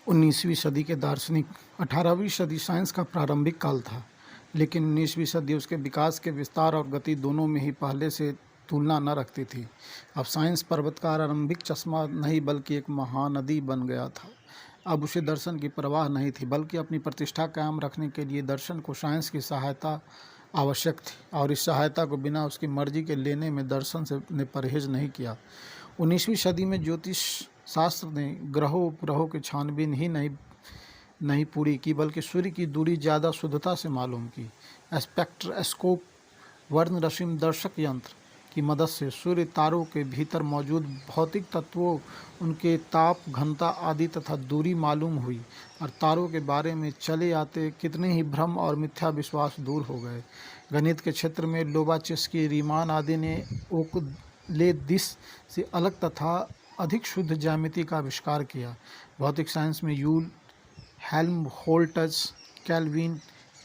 19वीं सदी के दार्शनिक 18वीं सदी साइंस का प्रारंभिक काल था, लेकिन 19वीं सदी उसके विकास के विस्तार और गति दोनों में ही पहले से तुलना न रखती थी। अब साइंस पर्वत का आरंभिक चश्मा नहीं बल्कि एक महानदी बन गया था। अब उसे दर्शन की परवाह नहीं थी, बल्कि अपनी प्रतिष्ठा कायम रखने के लिए दर्शन को साइंस की सहायता आवश्यक थी, और इस सहायता को बिना उसकी मर्जी के लेने में दर्शन से ने परहेज नहीं किया। 19वीं सदी में ज्योतिष शास्त्र ने ग्रहों उपग्रहों की छानबीन ही नहीं पूरी की, बल्कि सूर्य की दूरी ज़्यादा शुद्धता से मालूम की। स्पेक्ट्रोस्कोप वर्ण रश्मि दर्शक यंत्र की मदद से सूर्य तारों के भीतर मौजूद भौतिक तत्वों, उनके ताप, घनता आदि तथा दूरी मालूम हुई, और तारों के बारे में चले आते कितने ही भ्रम और मिथ्या विश्वास दूर हो गए। गणित के क्षेत्र में लोबाचेस्की, रीमान आदि ने ओकलेदिस से अलग तथा अधिक शुद्ध ज्यामिति का आविष्कार किया। भौतिक साइंस में यूल, हेल्महोल्ट्ज़, केल्विन,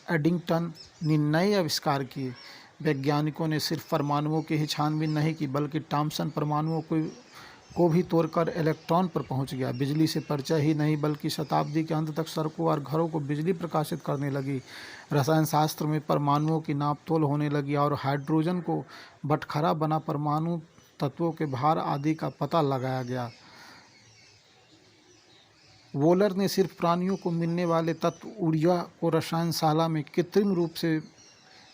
एडिंगटन ने नए आविष्कार किए। वैज्ञानिकों ने सिर्फ परमाणुओं की ही छानबीन नहीं की, बल्कि थॉम्सन परमाणुओं को भी तोड़कर इलेक्ट्रॉन पर पहुंच गया। बिजली से परिचय ही नहीं, बल्कि शताब्दी के अंत तक सड़कों और घरों को बिजली प्रकाशित करने लगी। रसायन शास्त्र में परमाणुओं की नापतोल होने लगी, और हाइड्रोजन को बटखरा बना परमाणु तत्वों के भार आदि का पता लगाया गया। वोलर ने सिर्फ प्राणियों को मिलने वाले तत्व ऊर्जा को रसायनशाला में कृत्रिम रूप से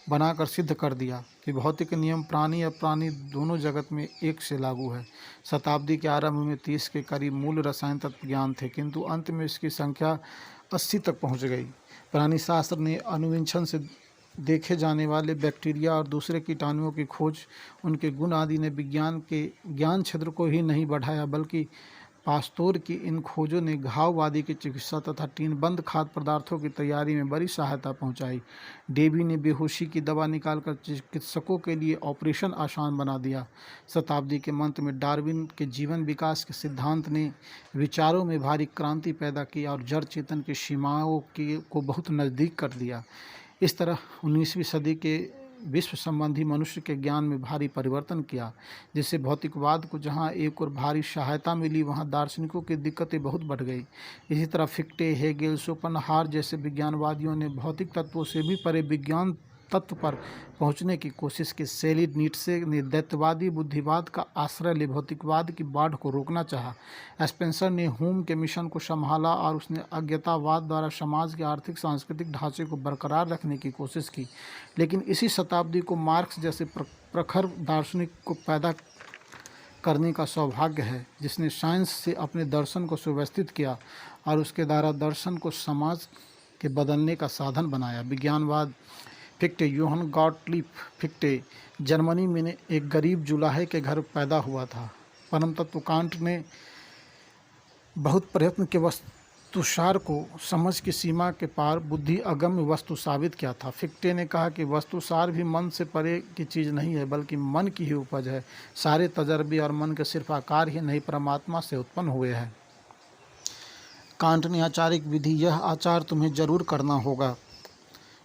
बनाकर सिद्ध कर दिया कि भौतिक नियम प्राणी और प्राणी दोनों जगत में एक से लागू है। शताब्दी के आरंभ में 30 के करीब मूल रसायन तत्व ज्ञान थे, किंतु अंत में इसकी संख्या 80 तक पहुंच गई। प्राणी शास्त्र ने अनुवीक्षण से देखे जाने वाले बैक्टीरिया और दूसरे कीटाणुओं की खोज, उनके गुण आदि ने विज्ञान के ज्ञान क्षेत्र को ही नहीं बढ़ाया, बल्कि पास्तोर की इन खोजों ने घाववादी की चिकित्सा तथा टीनबंद खाद्य पदार्थों की तैयारी में बड़ी सहायता पहुंचाई। डेवी ने बेहोशी की दवा निकालकर चिकित्सकों के लिए ऑपरेशन आसान बना दिया। शताब्दी के मध्य में डार्विन के जीवन विकास के सिद्धांत ने विचारों में भारी क्रांति पैदा की और जड़ चेतन की सीमाओं को बहुत नज़दीक कर दिया। इस तरह 19वीं सदी के विश्व संबंधी मनुष्य के ज्ञान में भारी परिवर्तन किया, जिससे भौतिकवाद को जहाँ एक और भारी सहायता मिली, वहाँ दार्शनिकों की दिक्कतें बहुत बढ़ गई। इसी तरह फिक्टे, हेगेल, शोपेनहावर जैसे विज्ञानवादियों ने भौतिक तत्वों से भी परे विज्ञान तत्व पर पहुंचने की कोशिश की। सेली नीट्शे ने दैत्यवादी बुद्धिवाद का आश्रय ले भौतिकवाद की बाढ़ को रोकना चाहा। स्पेंसर ने ह्यूम के मिशन को संभाला, और उसने अज्ञतावाद द्वारा समाज के आर्थिक सांस्कृतिक ढांचे को बरकरार रखने की कोशिश की। लेकिन इसी शताब्दी को मार्क्स जैसे प्रखर दार्शनिक को पैदा करने का सौभाग्य है, जिसने साइंस से अपने दर्शन को सुव्यवस्थित किया और उसके द्वारा दर्शन को समाज के बदलने का साधन बनाया। विज्ञानवाद। फिक्टे, योहन गॉटलीब फिक्टे जर्मनी में एक गरीब जुलाहे के घर पैदा हुआ था। परम तत्व कांट ने बहुत प्रयत्न के वस्तुसार को समझ की सीमा के पार बुद्धि अगम्य वस्तु साबित किया था। फिक्टे ने कहा कि वस्तुसार भी मन से परे की चीज़ नहीं है, बल्कि मन की ही उपज है। सारे तजर्बे और मन के सिर्फ आकार ही नहीं, परमात्मा से उत्पन्न हुए हैं। कांट ने आचारिक विधि, यह आचार तुम्हें जरूर करना होगा,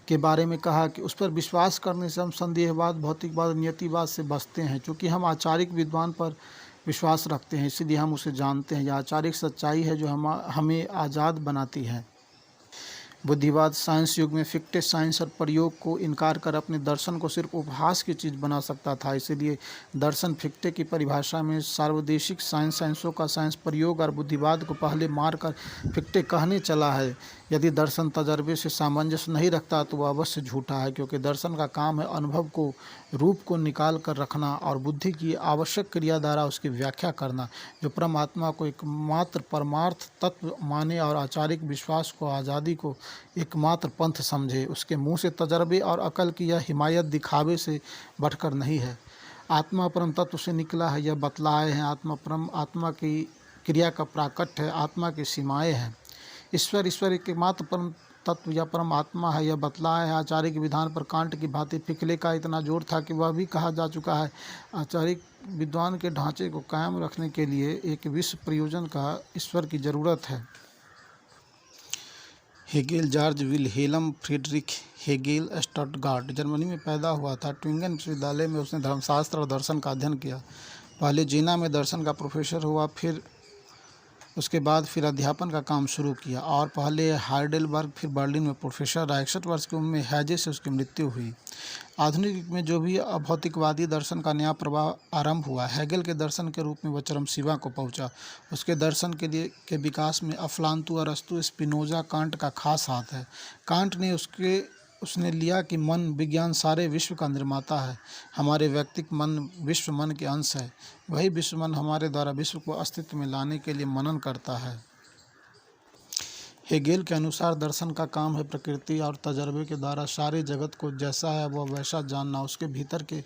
के बारे में कहा कि उस पर विश्वास करने से हम संदेहवाद, भौतिकवाद, नियतिवाद से बचते हैं। चूँकि हम आचारिक विद्वान पर विश्वास रखते हैं, इसलिए हम उसे जानते हैं। यह आचारिक सच्चाई है जो हमें आज़ाद बनाती है। बुद्धिवाद। साइंस युग में फिक्टे साइंस और प्रयोग को इनकार कर अपने दर्शन को सिर्फ उपहास की चीज़ बना सकता था। इसीलिए दर्शन फिक्टे की परिभाषा में सार्वदेशिक साइंसों का साइंस प्रयोग और बुद्धिवाद को पहले मारकर फिक्टे कहने चला है, यदि दर्शन तजर्बे से सामंजस्य नहीं रखता तो वह अवश्य झूठा है, क्योंकि दर्शन का काम है अनुभव को, रूप को निकाल कर रखना और बुद्धि की आवश्यक क्रिया द्वारा उसकी व्याख्या करना। जो परमात्मा को एकमात्र परमार्थ तत्व माने और आचारिक विश्वास को, आज़ादी को एकमात्र पंथ समझे, उसके मुंह से तजर्बे और अकल की यह हिमायत दिखावे से बढ़कर नहीं है। आत्मा परम तत्व से निकला है, यह बतलाए हैं। आत्मा परम आत्मा की क्रिया का प्राकट्य है, आत्मा की सीमाएँ हैं। ईश्वर एकमात्र परम तत्व या परम आत्मा है, यह बतलाया है। आचार्य के विधान पर कांट की भांति फिक्ले का इतना जोर था कि वह भी कहा जा चुका है, आचार्य विद्वान के ढांचे को कायम रखने के लिए एक विश्व प्रयोजन का ईश्वर की जरूरत है। Hegel. Georg Wilhelm Friedrich Hegel Stuttgart, Germany में पैदा हुआ था। ट्यूंगन विश्वविद्यालय में उसने धर्मशास्त्र और दर्शन का अध्ययन किया। पहले जेना में दर्शन का प्रोफेसर हुआ, फिर उसके बाद फिर अध्यापन का काम शुरू किया और पहले हाइडेलबर्ग फिर बर्लिन में प्रोफेसर रहा। 61 वर्ष की उम्र में हैजे से उसकी मृत्यु हुई। आधुनिक युग में जो भी अभौतिकवादी दर्शन का नया प्रवाह आरंभ हुआ, हेगेल के दर्शन के रूप में वह चरम सीमा को पहुंचा। उसके दर्शन के विकास में अफलातून, अरस्तू, स्पिनोजा, कांट का खास हाथ है। कांट ने उसने लिया कि मन विज्ञान सारे विश्व का निर्माता है। हमारे व्यक्तिक मन विश्व मन के अंश है। वही विश्व मन हमारे द्वारा विश्व को अस्तित्व में लाने के लिए मनन करता है। हेगेल के अनुसार दर्शन का काम है प्रकृति और तजर्बे के द्वारा सारे जगत को जैसा है वह वैसा जानना, उसके भीतर के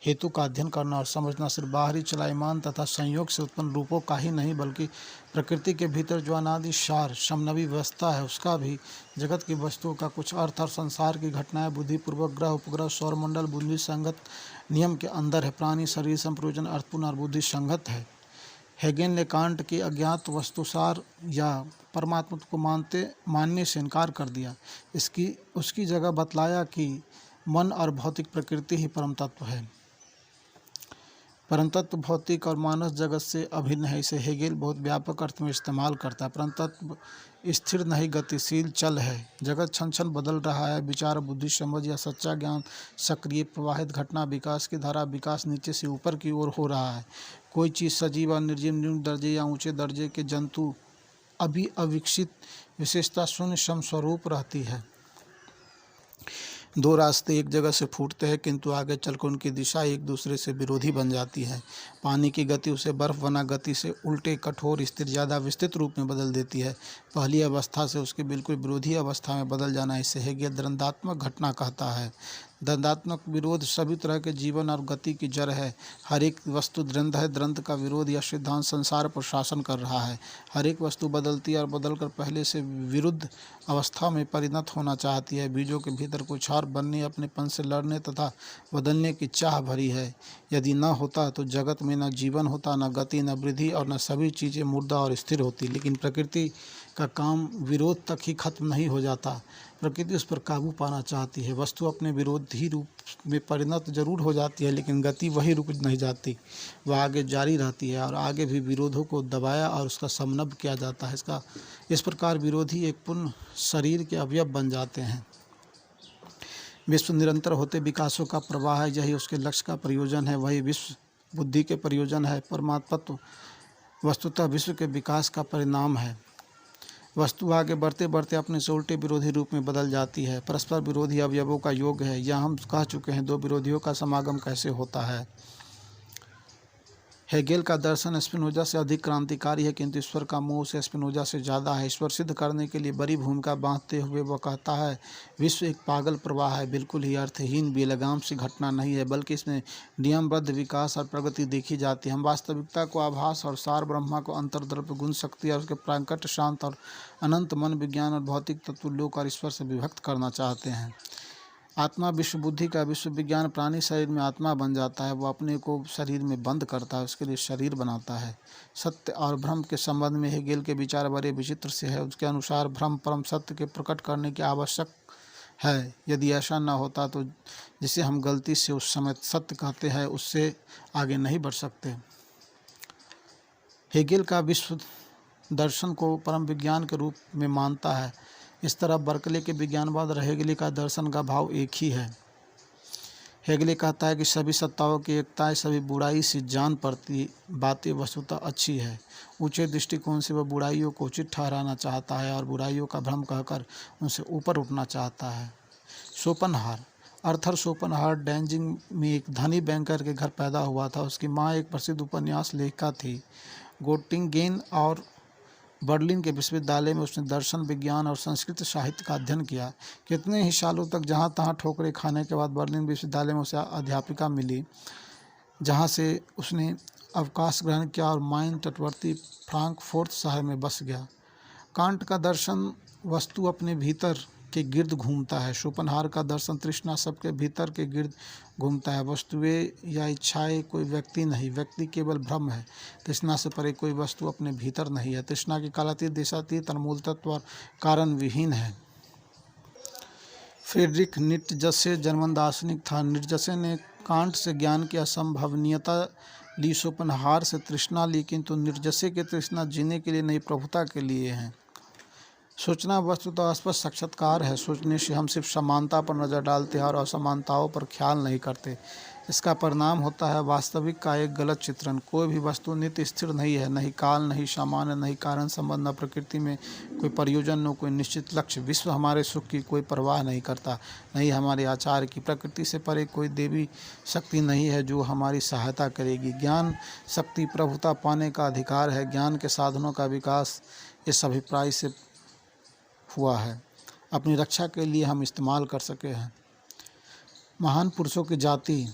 हेतु का अध्ययन करना और समझना। सिर्फ बाहरी चलायमान तथा संयोग से उत्पन्न रूपों का ही नहीं, बल्कि प्रकृति के भीतर जो अनादि सार समन्वयी व्यवस्था है उसका भी, जगत की वस्तुओं का कुछ अर्थ और संसार की घटनाएं बुद्धिपूर्वक ग्रह उपग्रह सौरमंडल बुद्धि संगत नियम के अंदर है। प्राणी शरीर संप्रयोजन अर्थपूर्ण और बुद्धि संगत है। हेगेल ने कांट की अज्ञात वस्तुसार या परमात्मा को मानने से इनकार कर दिया। उसकी जगह बतलाया कि मन और भौतिक प्रकृति ही परम तत्व है। परम तत्व भौतिक और मानस जगत से अभिन्न है। इसे हेगेल बहुत व्यापक अर्थ में इस्तेमाल करता है। परम तत्व स्थिर नहीं, गतिशील चल है। जगत क्षण क्षण बदल रहा है। विचार, बुद्धि, समझ या सच्चा ज्ञान सक्रिय प्रवाहित घटना, विकास की धारा, विकास नीचे से ऊपर की ओर हो रहा है। कोई चीज़ सजीव और निर्जीव, निम्न दर्जे या ऊंचे दर्जे के जंतु, अभी अविकसित विशेषता शून्य समस्वरूप रहती है। दो रास्ते एक जगह से फूटते हैं, किंतु आगे चलकर उनकी दिशा एक दूसरे से विरोधी बन जाती है। पानी की गति उसे बर्फ बना गति से उल्टे, कठोर, स्थिर, ज़्यादा विस्तृत रूप में बदल देती है। पहली अवस्था से उसके बिल्कुल विरोधी अवस्था में बदल जाना, इसे हेगेल द्वंद्वात्मक घटना कहता है। द्वंद्वात्मक विरोध सभी तरह के जीवन और गति की जड़ है। हर एक वस्तु द्वंद्व है। द्वंद्व का विरोध या सिद्धांत संसार पर शासन कर रहा है। हर एक वस्तु बदलती और बदलकर पहले से विरुद्ध अवस्था में परिणत होना चाहती है। बीजों के भीतर कुछ और बनने, अपनेपन से लड़ने तथा बदलने की चाह भरी है। यदि न होता तो जगत में न जीवन होता, न गति, न वृद्धि और न सभी चीज़ें मुर्दा और स्थिर होती। लेकिन प्रकृति का काम विरोध तक ही खत्म नहीं हो जाता। प्रकृति उस पर काबू पाना चाहती है। वस्तु अपने विरोधी रूप में परिणत जरूर हो जाती है, लेकिन गति वही रुक नहीं जाती, वह आगे जारी रहती है और आगे भी विरोधों को दबाया और उसका समनब किया जाता है। इस प्रकार विरोधी एक पूर्ण शरीर के अवयव बन जाते हैं। विश्व निरंतर होते विकासों का प्रवाह है। यही उसके लक्ष्य का प्रयोजन है। वही विश्व बुद्धि के प्रयोजन है। परमात्मत्व वस्तुतः विश्व के विकास का परिणाम है। वस्तु आगे बढ़ते बढ़ते अपने से उल्टे विरोधी रूप में बदल जाती है। परस्पर विरोधी अवयवों का योग है। यह हम कह चुके हैं। दो विरोधियों का समागम कैसे होता है। हेगेल का दर्शन स्पिनोजा से अधिक क्रांतिकारी है, किंतु ईश्वर का मोह से स्पिनोजा से ज़्यादा है। ईश्वर सिद्ध करने के लिए बड़ी भूमिका बांधते हुए वह कहता है, विश्व एक पागल प्रवाह है, बिल्कुल ही अर्थहीन बेलगाम सी घटना नहीं है, बल्कि इसमें नियमबद्ध विकास और प्रगति देखी जाती है। हम वास्तविकता को आभास और सार ब्रह्मा को अंतर्द्रव्य गुण शक्ति और उसके प्राकट शांत और अनंत मन विज्ञान और भौतिक तत्व लोक और ईश्वर से विभक्त करना चाहते हैं। आत्मा विश्व बुद्धि का विश्व विज्ञान प्राणी शरीर में आत्मा बन जाता है। वो अपने को शरीर में बंद करता है, उसके लिए शरीर बनाता है। सत्य और भ्रम के संबंध में हेगेल के विचार बड़े विचित्र से है। उसके अनुसार भ्रम परम सत्य के प्रकट करने की आवश्यक है। यदि ऐसा न होता तो जिसे हम गलती से उस समय सत्य कहते हैं उससे आगे नहीं बढ़ सकते। हेगेल का विश्व दर्शन को परम विज्ञान के रूप में मानता है। इस तरह बर्कले के विज्ञानवाद और हेगेल का दर्शन का भाव एक ही है। हेगेल कहता है कि सभी सत्ताओं की एकता है, सभी बुराई से जान पड़ती बातें वस्तुतः अच्छी है। ऊंचे दृष्टिकोण से वह बुराइयों को उचित ठहराना चाहता है और बुराइयों का भ्रम कहकर उनसे ऊपर उठना चाहता है। शोपनहार अर्थर शोपनहार डैंजिंग में एक धनी बैंकर के घर पैदा हुआ था। उसकी माँ एक प्रसिद्ध उपन्यास लेखिका थी। गोटिंगेन और बर्लिन के विश्वविद्यालय में उसने दर्शन, विज्ञान और संस्कृत साहित्य का अध्ययन किया। कितने ही सालों तक जहाँ तहाँ ठोकरें खाने के बाद बर्लिन विश्वविद्यालय में उसे अध्यापिका मिली, जहाँ से उसने अवकाश ग्रहण किया और माइन तटवर्ती फ्रांकफुर्ट शहर में बस गया। कांट का दर्शन वस्तु अपने भीतर के गिर्द घूमता है। शोपनहार का दर्शन तृष्णा सबके भीतर के गिर्द घूमता है। वस्तुएं या इच्छाएं कोई व्यक्ति नहीं, व्यक्ति केवल भ्रम है। तृष्णा से परे कोई वस्तु अपने भीतर नहीं है। तृष्णा की कालातीत, देशातीत और मूल तत्व और कारण विहीन है। फ्रीडरिख नीत्शे जर्मन दार्शनिक था। नीत्शे ने कांट से ज्ञान की असंभवनीयता ली शोपनहार से तृष्णा ली, किंतु निर्जस्य की तृष्णा जीने के लिए नहीं, प्रभुता के लिए है। सोचना वस्तुतः स्पष्ट साक्षात्कार है। सोचने से हम सिर्फ समानता पर नज़र डालते हैं और असमानताओं पर ख्याल नहीं करते। इसका परिणाम होता है वास्तविक का एक गलत चित्रण। कोई भी वस्तु नित्य स्थिर नहीं है, नहीं काल, नहीं सामान्य, नहीं कारण संबंध, न प्रकृति में कोई प्रयोजन, न कोई निश्चित लक्ष्य। विश्व हमारे सुख की कोई परवाह नहीं करता, नहीं हमारे आचार की। प्रकृति से परे कोई देवी शक्ति नहीं है जो हमारी सहायता करेगी। ज्ञान शक्ति प्रभुता पाने का अधिकार है। ज्ञान के साधनों का विकास इस अभिप्राय से हुआ है, अपनी रक्षा के लिए हम इस्तेमाल कर सके हैं। महान पुरुषों की जाति,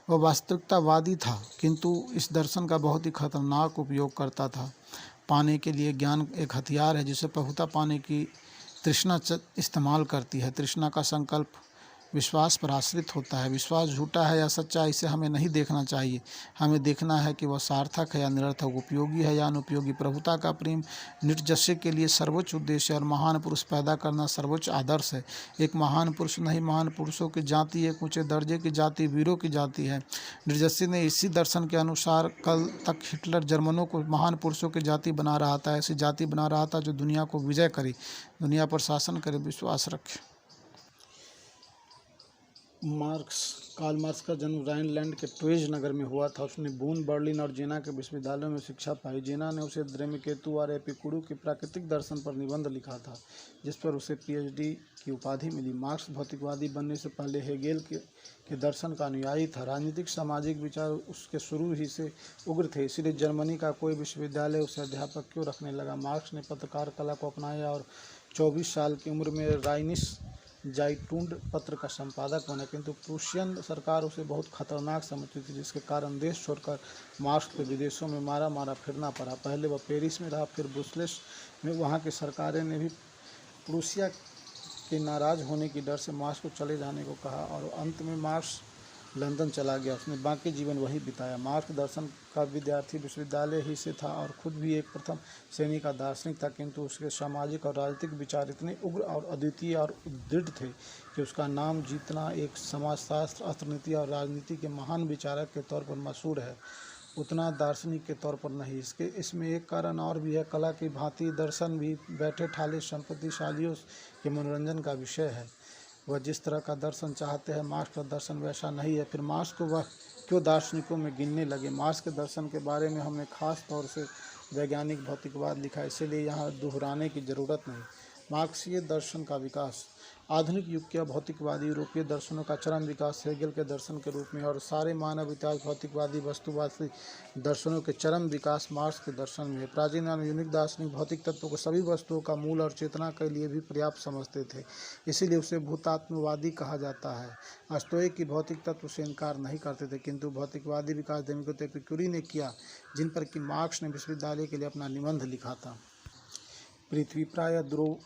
वह वास्तविकतावादी था, किंतु इस दर्शन का बहुत ही खतरनाक उपयोग करता था। पाने के लिए ज्ञान एक हथियार है जिसे प्रभुता पाने की तृष्णा इस्तेमाल करती है। तृष्णा का संकल्प विश्वास पर आश्रित होता है। विश्वास झूठा है या सच्चा, इसे हमें नहीं देखना चाहिए। हमें देखना है कि वह सार्थक है या निरर्थक, उपयोगी है या अनुपयोगी। प्रभुता का प्रेम निर्जस्य के लिए सर्वोच्च उद्देश्य और महान पुरुष पैदा करना सर्वोच्च आदर्श है। एक महान पुरुष नहीं, महान पुरुषों की जाति एक ऊंचे दर्जे की जाति, वीरों की जाति है। निर्जस्य ने इसी दर्शन के अनुसार कल तक हिटलर जर्मनों को महान पुरुषों की जाति बना रहा था, ऐसी जाति बना रहा था जो दुनिया को विजय करे, दुनिया पर शासन करे, विश्वास रखे। कार्ल मार्क्स का जन्म राइनलैंड के ट्वेज नगर में हुआ था। उसने बोन, बर्लिन और जेना के विश्वविद्यालयों में शिक्षा पाई। जेना ने उसे द्रव्यकेतु और एपिकुरु के प्राकृतिक दर्शन पर निबंध लिखा था, जिस पर उसे पीएचडी की उपाधि मिली। मार्क्स भौतिकवादी बनने से पहले हेगेल के दर्शन का अनुयायी था। राजनीतिक सामाजिक विचार उसके शुरू ही से उग्र थे, इसलिए जर्मनी का कोई विश्वविद्यालय उसे अध्यापक क्यों रखने लगा। मार्क्स ने पत्रकार कला को अपनाया और 24 साल की उम्र में राइनिस जाइटुंड पत्र का संपादक बना, किंतु प्रूशियन सरकार उसे बहुत खतरनाक समझती थी, जिसके कारण देश छोड़कर मार्क्स को विदेशों में मारा फिरना पड़ा। पहले वह पेरिस में रहा, फिर ब्रुसेल्स में। वहाँ की सरकारें ने भी प्रूसिया के नाराज होने की डर से मार्क्स को चले जाने को कहा और अंत में मार्क्स लंदन चला गया। उसने बाकी जीवन वहीं बिताया। मार्क्स दर्शन का विद्यार्थी विश्वविद्यालय ही से था और खुद भी एक प्रथम श्रेणी का दार्शनिक था, किंतु उसके सामाजिक और राजनीतिक विचार इतने उग्र और अद्वितीय और दृढ़ थे कि उसका नाम जितना एक समाजशास्त्र, अर्थनीति और राजनीति के महान विचारक के तौर पर मशहूर है, उतना दार्शनिक के तौर पर नहीं। इसमें एक कारण और भी है। कला की भांति दर्शन भी बैठे ठाले संपत्तिशालियों के मनोरंजन का विषय है। वह जिस तरह का दर्शन चाहते हैं, मार्क्स का दर्शन वैसा नहीं है। फिर मार्क्स को वह क्यों दार्शनिकों में गिनने लगे। मार्क्स के दर्शन के बारे में हमने खास तौर से वैज्ञानिक भौतिकवाद लिखा है, इसीलिए यहाँ दोहराने की ज़रूरत नहीं। मार्क्सीय दर्शन का विकास, आधुनिक युग के भौतिकवादी यूरोपीय दर्शनों का चरम विकास हेगेल के दर्शन के रूप में और सारे मानव इतिहास भौतिकवादी वस्तुवादी दर्शनों के चरम विकास मार्क्स के दर्शन में है। प्राचीन आधुनिक दार्शनिक भौतिक तत्वों को सभी वस्तुओं का मूल और चेतना के लिए भी पर्याप्त समझते थे, इसीलिए उसे भूतात्मवादी कहा जाता है। स्तोइक की भौतिक तत्व से इनकार नहीं करते थे, किंतु भौतिकवादी विकास देमिको एपिक्यूरी ने किया, जिन पर कि मार्क्स ने विश्वविद्यालय के लिए अपना निबंध लिखा था। पृथ्वी प्रायः 2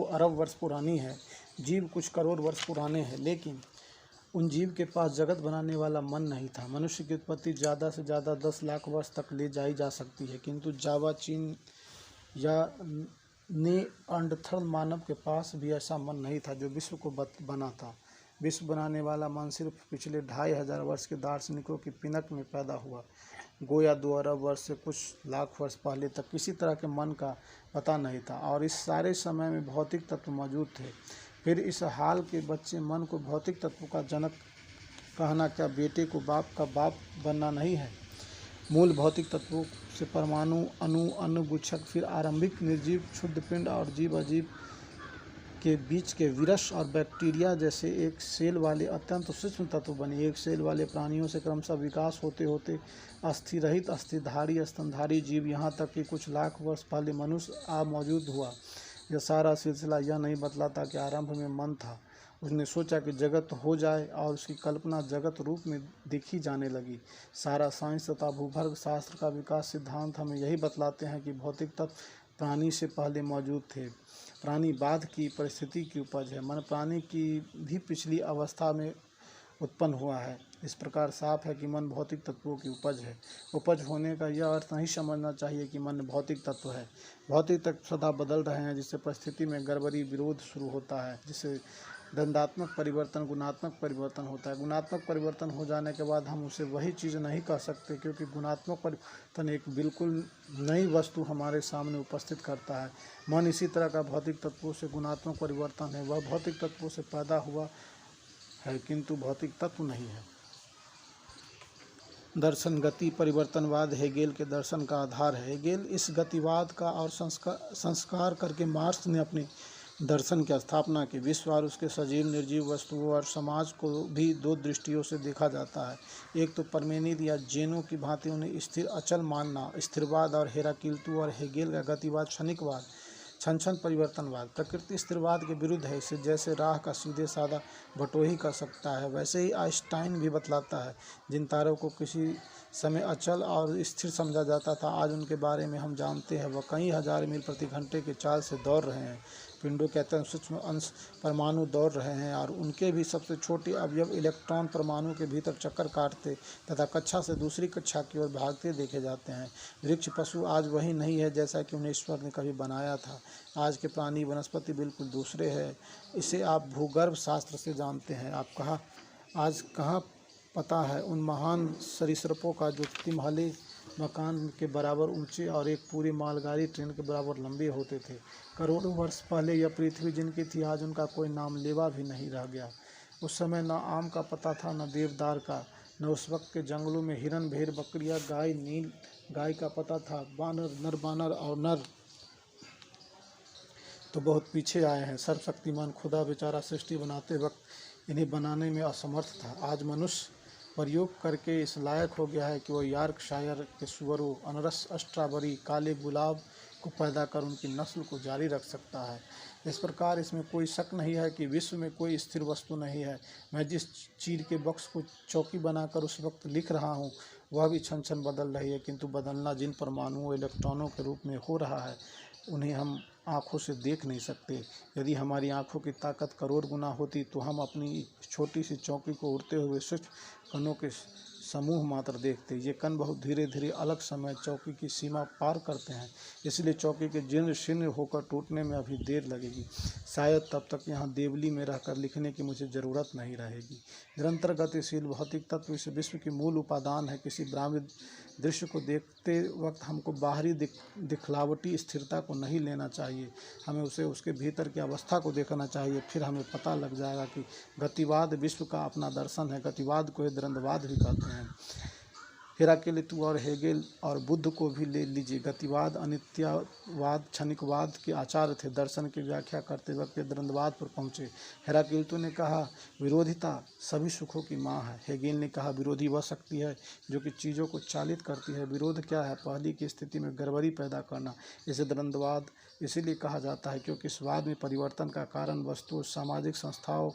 अरब वर्ष पुरानी है। जीव कुछ करोड़ वर्ष पुराने हैं, लेकिन उन जीव के पास जगत बनाने वाला मन नहीं था। मनुष्य की उत्पत्ति ज़्यादा से ज़्यादा 10 लाख वर्ष तक ले जाई जा सकती है, किंतु जावा, चीन या नेअंडरथल मानव के पास भी ऐसा मन नहीं था जो विश्व को बना था। विश्व बनाने वाला मन सिर्फ पिछले 2500 वर्ष के दार्शनिकों की पिनक में पैदा हुआ। गोया 2 अरब वर्ष से कुछ लाख वर्ष पहले तक किसी तरह के मन का पता नहीं था और इस सारे समय में भौतिक तत्व मौजूद थे। फिर इस हाल के बच्चे मन को भौतिक तत्व का जनक कहना क्या बेटे को बाप का बाप बनना नहीं है। मूल भौतिक तत्वों से परमाणु, अणु, अनुगुच्छक, फिर आरंभिक निर्जीव क्षुद्र पिंड और जीव अजीव के बीच के विरस और बैक्टीरिया जैसे एक सेल वाले अत्यंत सूक्ष्म तत्व बने। एक सेल वाले प्राणियों से क्रमशः विकास होते होते अस्थि रहित, अस्थिधारी, स्तनधारी जीव, यहाँ तक कि कुछ लाख वर्ष पहले मनुष्य मौजूद हुआ। यह सारा सिलसिला यह नहीं बतलाता कि आरंभ में मन था। उसने सोचा कि जगत हो जाए और उसकी कल्पना जगत रूप में दिखी जाने लगी। सारा साइंस तथा भूगर्भ शास्त्र का विकास सिद्धांत हमें यही बतलाते हैं कि भौतिक तत्व प्राणी से पहले मौजूद थे। प्राणी बाद की परिस्थिति की उपज है। मन प्राणी की भी पिछली अवस्था में उत्पन्न हुआ है। इस प्रकार साफ है कि मन भौतिक तत्वों की उपज है। उपज होने का यह अर्थ नहीं समझना चाहिए कि मन भौतिक तत्व है। भौतिक तत्व सदा बदल रहे हैं, जिससे परिस्थिति में गड़बड़ी, विरोध शुरू होता है, जिससे दंडात्मक परिवर्तन गुणात्मक परिवर्तन होता है। गुणात्मक परिवर्तन हो जाने के बाद हम उसे वही चीज़ नहीं कह सकते, क्योंकि गुणात्मक परिवर्तन एक बिल्कुल नई वस्तु हमारे सामने उपस्थित करता है। मन इसी तरह का भौतिक तत्वों से गुणात्मक परिवर्तन है। वह भौतिक तत्वों से पैदा हुआ है किंतु भौतिक तत्व नहीं है। दर्शन गति परिवर्तनवाद हेगेल के दर्शन का आधार है। हेगेल इस गतिवाद का और संस्कार करके मार्क्स ने अपने दर्शन की स्थापना की। विश्व और उसके सजीव निर्जीव वस्तुओं और समाज को भी दो दृष्टियों से देखा जाता है। एक तो परमेनिद या जेनो की भांति उन्हें स्थिर अचल मानना, स्थिरवाद, और हेराक्लितु और हेगेल का गतिवाद क्षणिकवाद, क्षण परिवर्तनवाद, प्रकृति स्थिरवाद के विरुद्ध है। इसे जैसे राह का सीधे साधा बटोही कर सकता है, वैसे ही आइंस्टाइन भी बतलाता है। जिन तारों को किसी समय अचल और स्थिर समझा जाता था, आज उनके बारे में हम जानते हैं वह कई हजार मील प्रति घंटे के चाल से दौड़ रहे हैं। पिंडों के अत्यंत सूक्ष्म अंश परमाणु दौड़ रहे हैं और उनके भी सबसे छोटे अवयव इलेक्ट्रॉन परमाणु के भीतर चक्कर काटते तथा कक्षा से दूसरी कक्षा की ओर भागते देखे जाते हैं। वृक्ष पशु आज वही नहीं है जैसा कि उन्हें ईश्वर ने कभी बनाया था। आज के प्राणी वनस्पति बिल्कुल दूसरे हैं। इसे आप भूगर्भ शास्त्र से जानते हैं। आप आज कहाँ पता है उन महान सरीसृपों का जो तिमहले मकान के बराबर ऊंचे और एक पूरी मालगाड़ी ट्रेन के बराबर लंबे होते थे। करोड़ों वर्ष पहले यह पृथ्वी जिनकी थी, आज उनका कोई नाम लेवा भी नहीं रह गया। उस समय न आम का पता था, न देवदार का, न उस वक्त के जंगलों में हिरन, भेड़, बकरियां, गाय, नील गाय का पता था। बानर और नर तो बहुत पीछे आए हैं। सर्वशक्तिमान खुदा बेचारा सृष्टि बनाते वक्त इन्हें बनाने में असमर्थ था। आज मनुष्य प्रयोग करके इस लायक हो गया है कि वह यॉर्कशायर के सुअरों, अनरस, स्ट्रॉबेरी, काले गुलाब को पैदा कर उनकी नस्ल को जारी रख सकता है। इस प्रकार इसमें कोई शक नहीं है कि विश्व में कोई स्थिर वस्तु नहीं है। मैं जिस चीर के बक्स को चौकी बनाकर उस वक्त लिख रहा हूँ, वह भी क्षण क्षण बदल रही है, किंतु बदलना जिन परमाणुओं, इलेक्ट्रॉनों के रूप में हो रहा है, उन्हें हम आँखों से देख नहीं सकते। यदि हमारी आँखों की ताकत करोड़ गुना होती तो हम अपनी छोटी सी चौकी को उड़ते हुए सूक्ष्म कणों के समूह मात्र देखते। ये कण बहुत धीरे धीरे अलग समय चौकी की सीमा पार करते हैं, इसलिए चौकी के जीर्ण शीर्ण होकर टूटने में अभी देर लगेगी। शायद तब तक यहाँ देवली में रहकर लिखने की मुझे ज़रूरत नहीं रहेगी। निरंतर गतिशील भौतिक तत्व इस विश्व की मूल उपादान है। किसी ब्राह्मी दृश्य को देखते वक्त हमको बाहरी दिखलावटी स्थिरता को नहीं लेना चाहिए, हमें उसे उसके भीतर की अवस्था को देखना चाहिए। फिर हमें पता लग जाएगा कि गतिवाद विश्व का अपना दर्शन है। गतिवाद को द्वंद्ववाद भी कहते हैं। हेराक्लितु और हेगेल और बुद्ध को भी ले लीजिए। गतिवाद, अनित्यवाद, क्षणिकवाद के आचार्य थे। दर्शन की व्याख्या करते वक्त द्वंद्ववाद पर पहुँचे। हेराक्लितु ने कहा विरोधिता सभी सुखों की माँ है। हेगेल ने कहा विरोधी वह शक्ति है जो कि चीज़ों को चालित करती है। विरोध क्या है? पहली की स्थिति में गड़बड़ी पैदा करना। इसे द्वंद्ववाद इसीलिए कहा जाता है क्योंकि इस वाद में परिवर्तन का कारण वस्तु सामाजिक संस्थाओं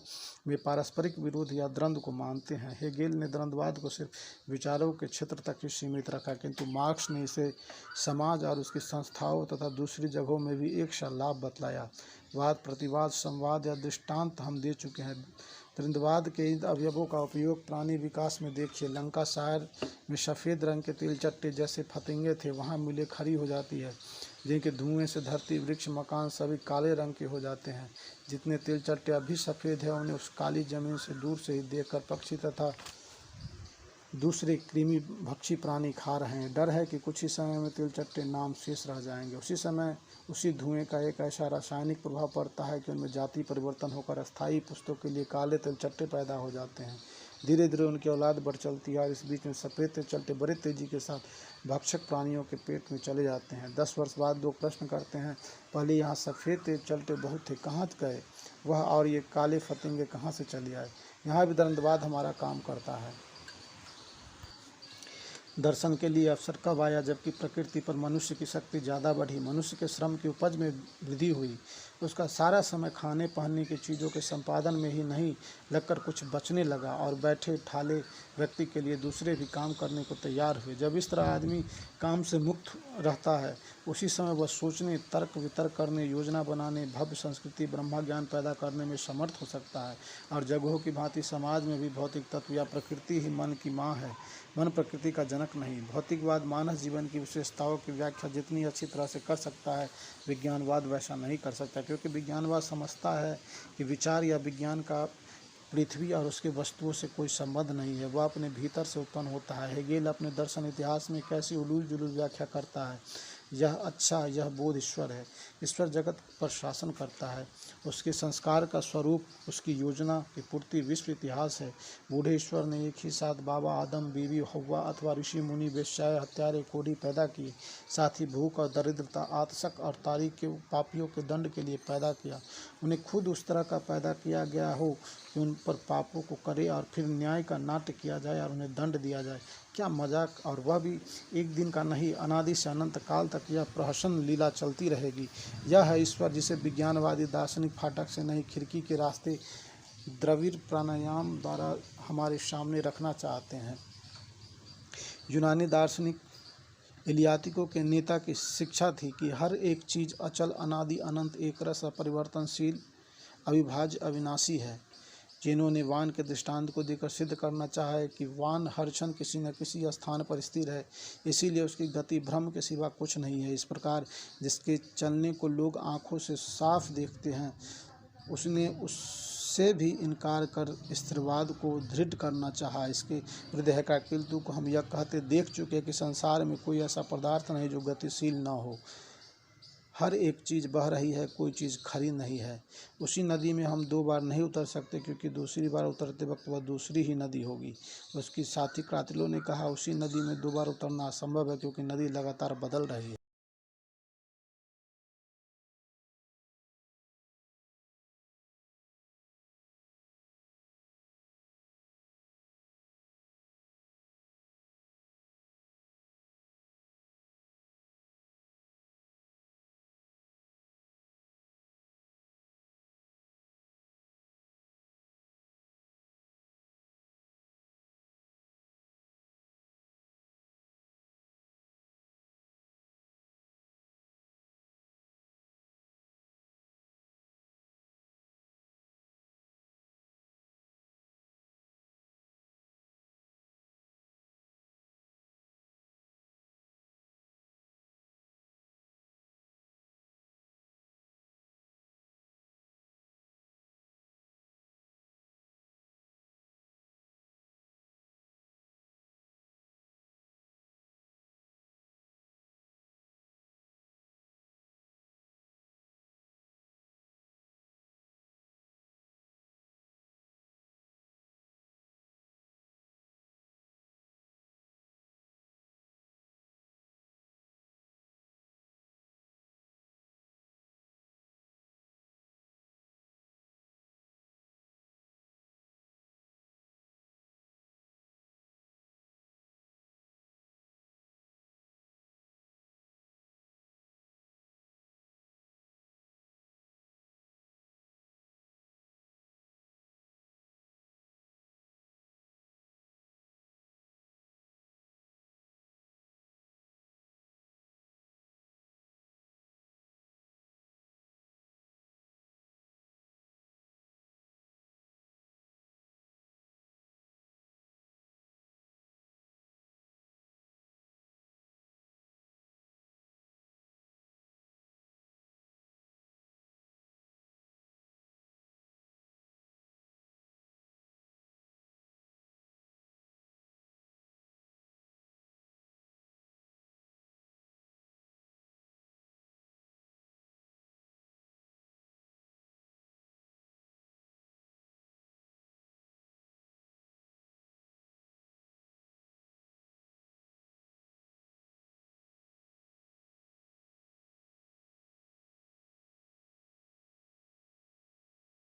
में पारस्परिक विरोध या द्वंद्व को मानते हैं। हेगेल ने द्वंद्ववाद को सिर्फ विचारों के क्षेत्र तक ही सीमित रखा, किंतु मार्क्स ने इसे समाज और उसकी संस्थाओं तथा दूसरी जगहों में भी एक सा लाभ बतलाया। वाद, प्रतिवाद, संवाद या दृष्टांत हम दे चुके हैं। द्वंद्ववाद के इन अवयवों का उपयोग प्राणी विकास में देखिए। लंका शहर में सफ़ेद रंग के तिलचट्टे जैसे फतिंगे थे, वहाँ मिले खड़ी हो जाती है, जिनके धुएं से धरती, वृक्ष, मकान सभी काले रंग के हो जाते हैं। जितने तिलचट्टे अभी सफ़ेद हैं उन्हें उस काली जमीन से दूर से ही देखकर पक्षी तथा दूसरे कृमि भक्षी प्राणी खा रहे हैं। डर है कि कुछ ही समय में तिलचट्टे नाम शेष रह जाएंगे। उसी समय उसी धुएं का एक ऐसा रासायनिक प्रभाव पड़ता है कि उनमें जाति परिवर्तन होकर अस्थायी पुष्पों के लिए काले तिलचट्टे पैदा हो जाते हैं। धीरे धीरे उनकी औलाद बढ़ चलती है और इस बीच में सफ़ेद तिलचट्टे बड़े तेजी के साथ भक्षक प्राणियों के पेट में चले जाते हैं। 10 वर्ष बाद लोग प्रश्न करते हैं, पहले यहाँ सफ़ेद तिलचट्टे बहुत थे, कहाँ गए वह, और ये काले फतिंगे कहाँ से चले आए? यहाँ भी द्वंद्ववाद हमारा काम करता है। दर्शन के लिए अवसर कब आया? जबकि प्रकृति पर मनुष्य की शक्ति ज़्यादा बढ़ी, मनुष्य के श्रम की उपज में वृद्धि हुई, उसका सारा समय खाने पहनने की चीज़ों के संपादन में ही नहीं लगकर कुछ बचने लगा और बैठे ठाले व्यक्ति के लिए दूसरे भी काम करने को तैयार हुए। जब इस तरह आदमी काम से मुक्त रहता है, उसी समय वह सोचने, तर्क वितर्क करने, योजना बनाने, भव्य संस्कृति, ब्रह्मा ज्ञान पैदा करने में समर्थ हो सकता है। और जगहों की भांति समाज में भी भौतिक तत्व या प्रकृति ही मन की माँ है, मन प्रकृति का जनक नहीं। भौतिकवाद मानव जीवन की विशेषताओं की व्याख्या जितनी अच्छी तरह से कर सकता है, विज्ञानवाद वैसा नहीं कर सकता, क्योंकि क्योंकि विज्ञानवाद समझता है कि विचार या विज्ञान का पृथ्वी और उसके वस्तुओं से कोई संबंध नहीं है, वह अपने भीतर से उत्पन्न होता है। हेगेल अपने दर्शन इतिहास में कैसी उलूल जुलूल व्याख्या करता है, यह बोध ईश्वर है। ईश्वर जगत पर शासन करता है, उसके संस्कार का स्वरूप उसकी योजना की पूर्ति विश्व इतिहास है। बूढ़े ईश्वर ने एक ही साथ बाबा आदम, बीवी हव्वा अथवा ऋषि मुनि, वेश्याएं, हत्यारे, कोढ़ी पैदा किए, साथ ही भूख और दरिद्रता, आतशक और तारीख के पापियों के दंड के लिए पैदा किया। उन्हें खुद उस तरह का पैदा किया गया हो कि उन पर पापों को करे और फिर न्याय का नाट्य किया जाए और उन्हें दंड दिया जाए। क्या मजाक! और वह भी एक दिन का नहीं, अनादि से अनंत काल तक यह प्रहसन लीला चलती रहेगी। यह है ईश्वर जिसे विज्ञानवादी दार्शनिक फाटक से नहीं, खिड़की के रास्ते द्रविड़ प्राणायाम द्वारा हमारे सामने रखना चाहते हैं। यूनानी दार्शनिक इलियातिकों के नेता की शिक्षा थी कि हर एक चीज़ अचल, अनादि, अनंत, एकरस, अपरिवर्तनशील, अविभाज्य, अविनाशी है। जिन्होंने ने वान के दृष्टांत को देकर सिद्ध करना चाहा है कि वान हर क्षण किसी न किसी स्थान पर स्थिर है, इसीलिए उसकी गति भ्रम के सिवा कुछ नहीं है। इस प्रकार जिसके चलने को लोग आँखों से साफ देखते हैं, उसने उससे भी इनकार कर स्थिरवाद को दृढ़ करना चाहा। इसके हृदय का किंतु को हम यह कहते देख चुके कि संसार में कोई ऐसा पदार्थ नहीं जो गतिशील न हो। हर एक चीज़ बह रही है, कोई चीज़ खड़ी नहीं है। उसी नदी में हम 2 बार नहीं उतर सकते, क्योंकि दूसरी बार उतरते वक्त वह दूसरी ही नदी होगी। उसकी साथी कातिलों ने कहा, उसी नदी में 2 बार उतरना असंभव है, क्योंकि नदी लगातार बदल रही है।